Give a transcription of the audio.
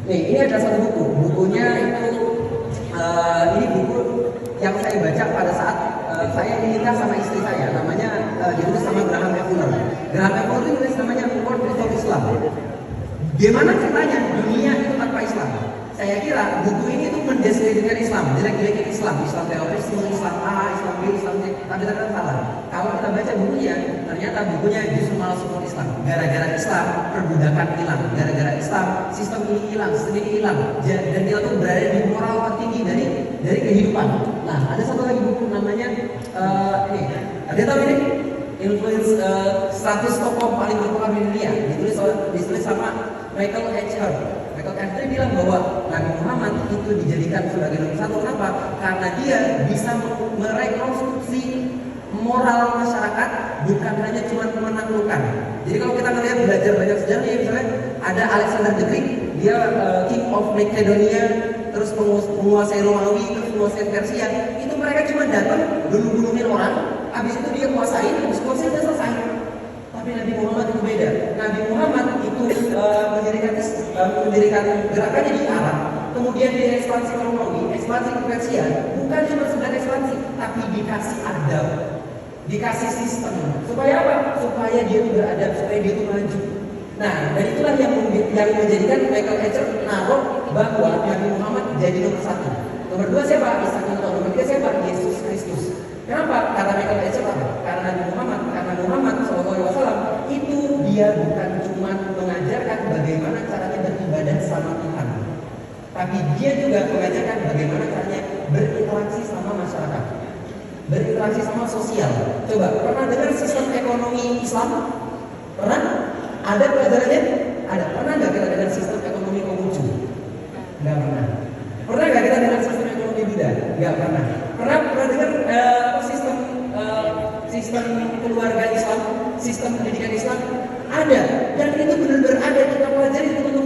Nih, ini ada satu buku. Bukunya itu ini buku yang saya baca pada saat saya nikah sama istri saya. Namanya ditulis sama Graham F. Fuller. Graham F. Fuller itu namanya World Without Islam. Gimana ceritanya dunia itu tanpa Islam? Saya kira buku ini tuh mendiskreditkan Islam, jelek-jelekin Islam, Islam terorisme, Islam A, Islam B, Islam C. Tapi ternyata salah. Kalau kita baca bukunya, ternyata bukunya justru malah support Islam. Gara-gara Islam, perbudakan hilang. Gara-gara Islam, sistem ini hilang, sistem ini hilang. Dan kita tuh berada di moral tertinggi dari kehidupan. Nah, ada satu lagi buku namanya ini. Ada tahu ini? Influence 100 tokoh paling berpengaruh di dunia. Ditulis sama Michael H. Hart. Michael H. Hart bilang bahwa Nabi Muhammad itu dijadikan sebagai nomor satu. Kenapa? Karena dia bisa merekonstruksi moral masyarakat, bukan hanya cuma menaklukkan. Jadi kalau kita melihat belajar banyak sejarah, ya misalnya ada Alexander the Great, dia King of Macedonia, terus penguasai Romawi, terus penguasai Persia. Itu mereka cuma datang bunuh-bunuhin orang, habis itu dia kuasain, habis kuasain udah selesai. Tapi Nabi Muhammad itu beda. Nabi Muhammad itu mendirikan gerakannya di Arab, kemudian dia ekspansi ke Romawi, ekspansi ke Persia, bukan cuma sekedar ekspansi, tapi dikasih adab, dikasih sistem. Supaya apa? Supaya dia itu beradab, supaya dia itu maju. Nah, dan itulah yang menjadikan Michael H. Hart naruh bahwa Nabi Muhammad jadi nomor satu. Nomor dua siapa? Isa Almasih. Nomor tiga siapa? Yesus Kristus. Kenapa? Karena Michael H. Hart, karena Nabi Muhammad, SAW itu dia bukan cuma mengajarkan bagaimana caranya beribadah sama Tuhan, tapi dia juga mengajarkan bagaimana caranya berinteraksi sama masyarakat, berinteraksi sama sosial. Coba, pernah dengar sistem ekonomi Islam? Pernah? Ada pelajarannya? Ada. Pernah nggak kita dengar sistem ekonomi Konghucu? Nggak pernah. Pernah nggak kita dengar sistem ekonomi Buddha? Nggak pernah. Pernah dengar sistem keluarga Islam, sistem pendidikan Islam? Ada. Dan itu benar-benar ada, kita pelajari teman-teman